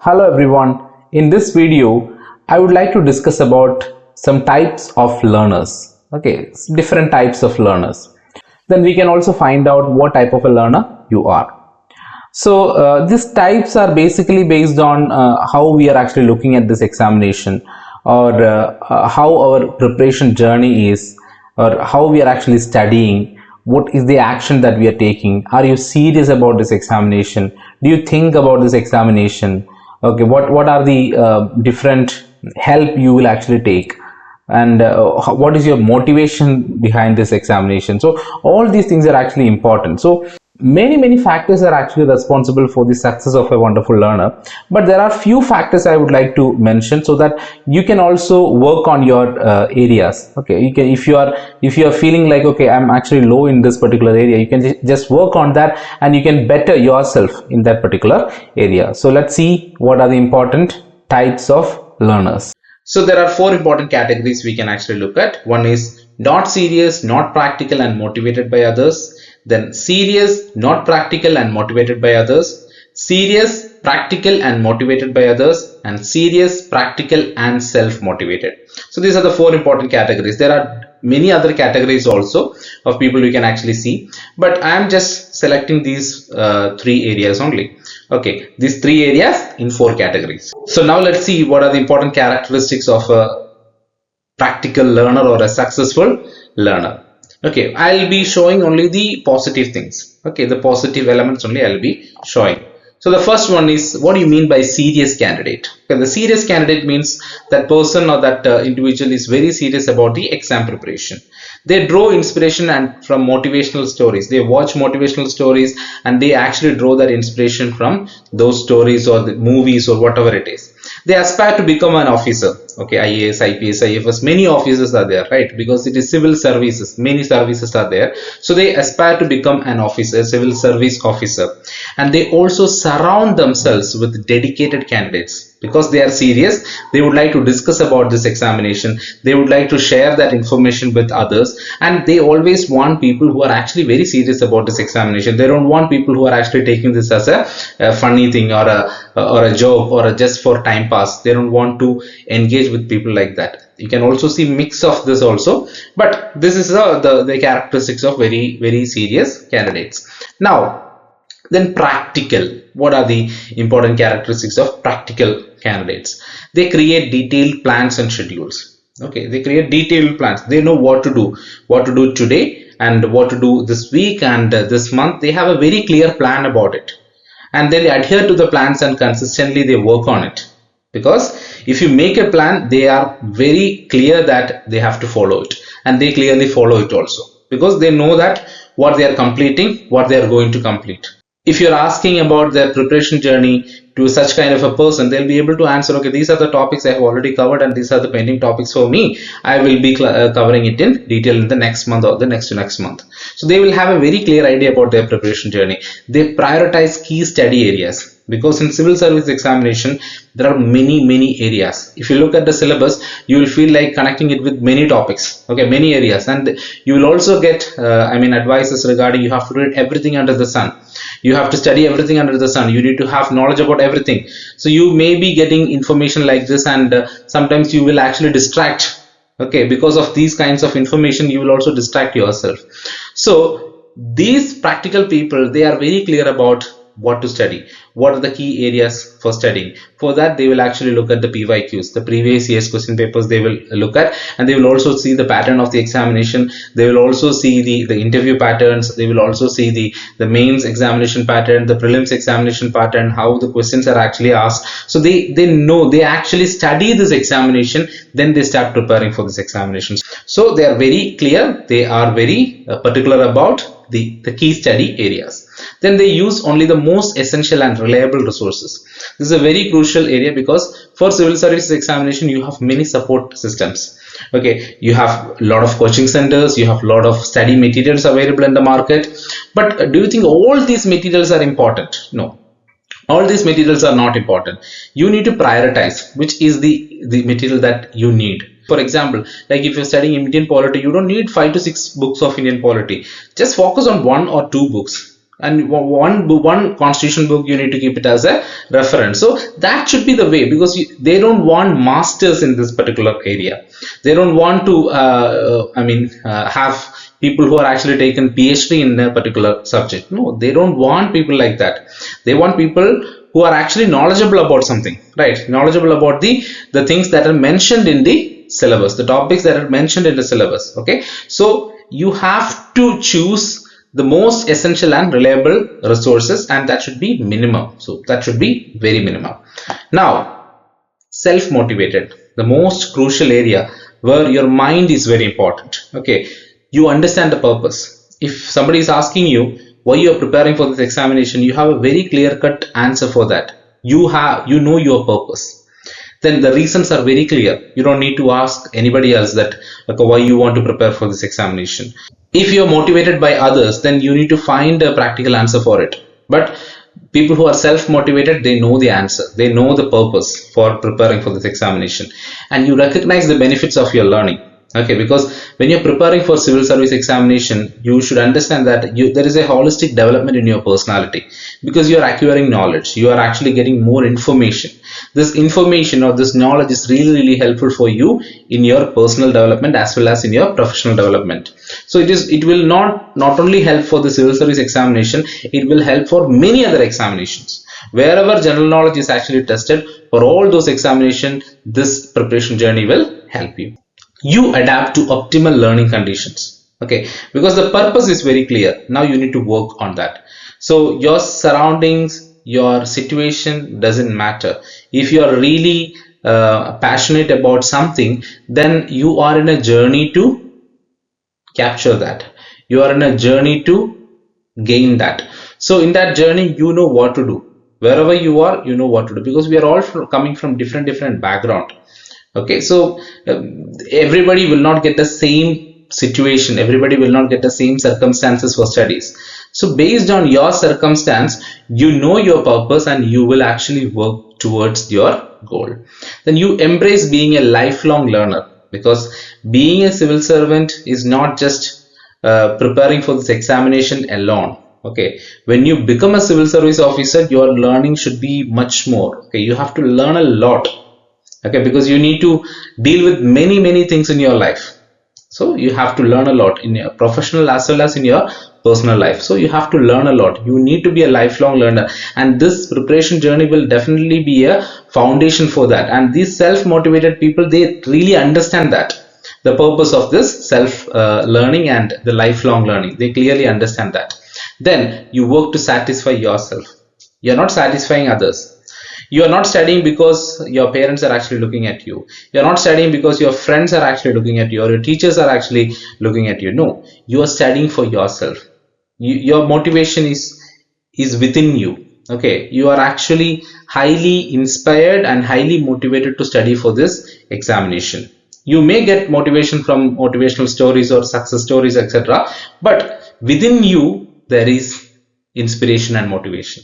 Hello everyone. In this video, I would like to discuss about some types of learners. Okay, different types of learners. Then we can also find out what type of a learner you are. So these types are basically based on how we are actually looking at this examination, or how our preparation journey is, or how we are actually studying. What is the action that we are taking? Are you serious about this examination? Do you think about this examination? Okay, what are the different help you will actually take, and what is your motivation behind this examination? So all these things are actually important. So many factors are actually responsible for the success of a wonderful learner, but there are few factors I would like to mention so that you can also work on your areas. Okay, you can, if you are feeling like, okay, I'm actually low in this particular area, you can just work on that and you can better yourself in that particular area. So let's see what are the important types of learners. So there are four important categories we can actually look at. One is not serious, not practical and motivated by others. Then serious, not practical and motivated by others. Serious, practical and motivated by others. And serious, practical and self-motivated. So these are the four important categories. There are many other categories also of people we can actually see, but I am just selecting these three areas only. Okay, these three areas in four categories. So now let's see what are the important characteristics of a practical learner or a successful learner. Okay, I'll be showing only the positive things. Okay, the positive elements only I'll be showing. So the first one is, what do you mean by serious candidate? Okay, the serious candidate means that person or that individual is very serious about the exam preparation. They draw inspiration and from motivational stories. They watch motivational stories and they actually draw that inspiration from those stories or the movies or whatever it is. They aspire to become an officer. Okay, IAS, IPS, IFS, many officers are there, right? Because it is civil services, many services are there. So they aspire to become an officer, civil service officer. And they also surround themselves with dedicated candidates. Because they are serious, they would like to discuss about this examination. They would like to share that information with others. And they always want people who are actually very serious about this examination. They don't want people who are actually taking this as a funny thing or a joke or just for time pass. They don't want to engage with people like that. You can also see mix of this also, but this is the characteristics of very serious candidates. Now then, practical. What are the important characteristics of practical candidates? They create detailed plans and schedules. Okay, they create detailed plans. They know what to do today and what to do this week and this month. They have a very clear plan about it, and they adhere to the plans and consistently they work on it. Because if you make a plan, they are very clear that they have to follow it, and they clearly follow it also, because they know that what they are completing, what they are going to complete. If you're asking about their preparation journey to such kind of a person, they'll be able to answer, okay, these are the topics I have already covered and these are the pending topics for me. I will be covering it in detail in the next month or the next to next month. So they will have a very clear idea about their preparation journey. They prioritize key study areas. Because in civil service examination, there are many areas. If you look at the syllabus, you will feel like connecting it with many topics, okay, many areas, and you will also get advices regarding you have to read everything under the sun. You have to study everything under the sun. You need to have knowledge about everything. So you may be getting information like this, and sometimes you will actually distract. Okay, because of these kinds of information, you will also distract yourself. So these practical people, they are very clear about what to study, what are the key areas for studying. For that, they will actually look at the PYQs, the previous year's question papers they will look at, and they will also see the pattern of the examination. They will also see the interview patterns. They will also see the mains examination pattern, the prelims examination pattern, how the questions are actually asked. So they know, they actually study this examination, then they start preparing for this examination. So they are very clear, they are very particular about the key study areas. Then they use only the most essential and reliable resources. This is a very crucial area, because for civil services examination you have many support systems. Okay, you have a lot of coaching centers, you have a lot of study materials available in the market, but do you think all these materials are important? No, all these materials are not important. You need to prioritize which is the material that you need. For example, like if you're studying Indian polity, you don't need 5 to 6 books of Indian polity. Just focus on 1 or 2 books. and one constitution book you need to keep it as a reference. So that should be the way, because they don't want masters in this particular area. They don't want to have people who are actually taken PhD in a particular subject. No, they don't want people like that. They want people who are actually knowledgeable about something, right? Knowledgeable about the things that are mentioned in the syllabus, the topics that are mentioned in the syllabus. Okay, so you have to choose the most essential and reliable resources, and that should be minimum. So that should be very minimum. Now, self-motivated, the most crucial area where your mind is very important. Okay, you understand the purpose. If somebody is asking you why you are preparing for this examination, you have a very clear-cut answer for that. You know your purpose. Then the reasons are very clear. You don't need to ask anybody else that, okay, why you want to prepare for this examination. If you're motivated by others, then you need to find a practical answer for it. But people who are self-motivated, they know the answer. They know the purpose for preparing for this examination. And you recognize the benefits of your learning. Okay, because when you're preparing for civil service examination, you should understand that there is a holistic development in your personality, because you are acquiring knowledge. You are actually getting more information. This information or this knowledge is really helpful for you in your personal development as well as in your professional development. So it will not only help for the civil service examination, it will help for many other examinations. Wherever general knowledge is actually tested, for all those examinations, this preparation journey will help you. You adapt to optimal learning conditions. Okay, because the purpose is very clear. Now you need to work on that. So your surroundings, your situation doesn't matter. If you are really passionate about something, then you are in a journey to capture that. You are in a journey to gain that. So in that journey, you know what to do. Wherever you are, you know what to do, because we are all coming from different background. Okay, so everybody will not get the same situation. Everybody will not get the same circumstances for studies. So based on your circumstance, you know your purpose and you will actually work towards your goal. Then you embrace being a lifelong learner, because being a civil servant is not just preparing for this examination alone. Okay, when you become a civil service officer, your learning should be much more. Okay, you have to learn a lot. Okay, because you need to deal with many things in your life. So you have to learn a lot in your professional as well as in your personal life. So you have to learn a lot. You need to be a lifelong learner, and this preparation journey will definitely be a foundation for that. And these self-motivated people, they really understand that the purpose of this self-learning and the lifelong learning. They clearly understand that. Then you work to satisfy yourself. You're not satisfying others. You are not studying because your parents are actually looking at you. You are not studying because your friends are actually looking at you or your teachers are actually looking at you. No, you are studying for yourself. Your motivation is within you. Okay, you are actually highly inspired and highly motivated to study for this examination. You may get motivation from motivational stories or success stories, etc. But within you, there is inspiration and motivation.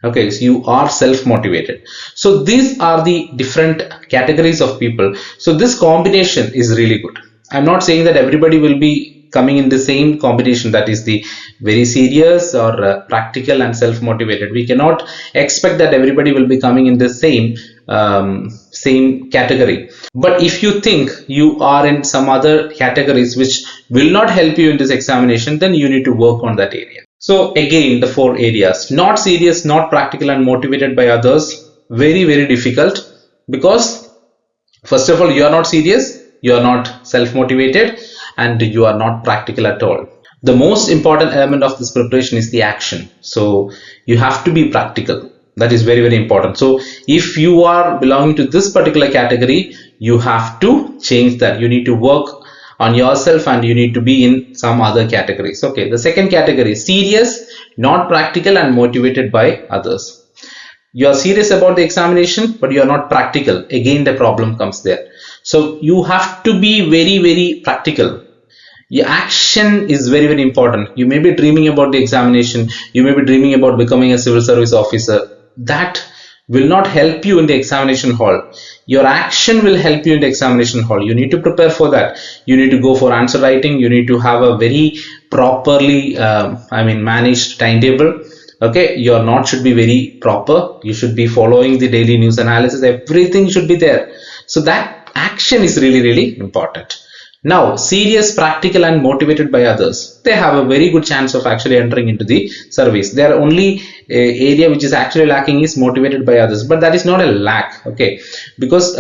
Okay, so you are self-motivated. So these are the different categories of people. So this combination is really good. I'm not saying that everybody will be coming in the same combination, that is the very serious or practical and self-motivated. We cannot expect that everybody will be coming in the same category. But if you think you are in some other categories which will not help you in this examination, then you need to work on that area. So again, the 4 areas: not serious, not practical, and motivated by others. Very difficult, because first of all, you are not serious, you are not self-motivated, and you are not practical at all. The most important element of this preparation is the action. So you have to be practical. That is very important. So if you are belonging to this particular category, you have to change that. You need to work on yourself and you need to be in some other categories. Okay, the second category is serious, not practical, and motivated by others. You are serious about the examination, but you are not practical. Again, the problem comes there. So you have to be very practical. Your action is very important. You may be dreaming about the examination, you may be dreaming about becoming a civil service officer. That will not help you in the examination hall. Your action will help you in the examination hall. You need to prepare for that. You need to go for answer writing. You need to have a very properly managed timetable. Okay, your notes should be very proper. You should be following the daily news analysis. Everything should be there. So that action is really, really important. Now, serious, practical and motivated by others, they have a very good chance of actually entering into the service. Their only area which is actually lacking is motivated by others, but that is not a lack, okay, because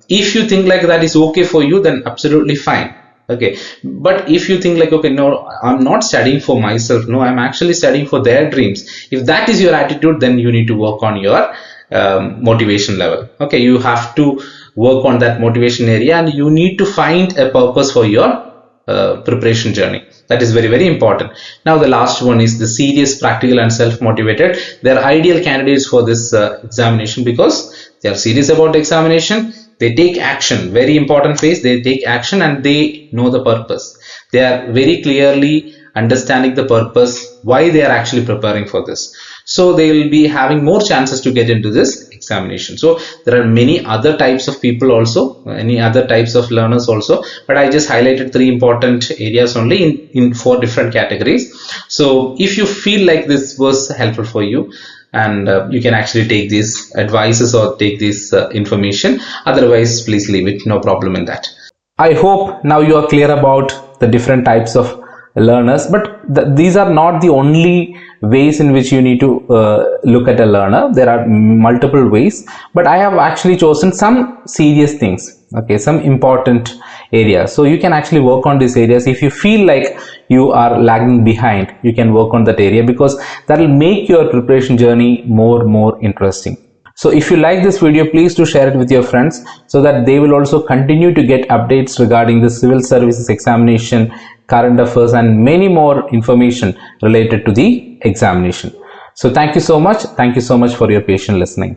if you think like that is okay for you, then absolutely fine. Okay, but if you think like, okay, no, I'm not studying for myself, no, I'm actually studying for their dreams, if that is your attitude, then you need to work on your motivation level. Okay, you have to work on that motivation area, and you need to find a purpose for your preparation journey. That is very, very important. Now the last one is the serious, practical and self-motivated. They're ideal candidates for this examination because they are serious about the examination. They take action, very important phase. They take action and they know the purpose. They are very clearly understanding the purpose, why they are actually preparing for this. So they will be having more chances to get into this examination. So there are many other types of people also, any other types of learners also, but I just highlighted 3 important areas only in 4 different categories. So if you feel like this was helpful for you, and you can actually take these advices or take this information, otherwise please leave it, no problem in that. I hope now you are clear about the different types of learners, but these are not the only ways in which you need to look at a learner. There are multiple ways, but I have actually chosen some serious things, okay, some important areas. So you can actually work on these areas. If you feel like you are lagging behind, you can work on that area, because that will make your preparation journey more interesting. So if you like this video, please do share it with your friends so that they will also continue to get updates regarding the civil services examination, current affairs and many more information related to the examination. So thank you so much. Thank you so much for your patient listening.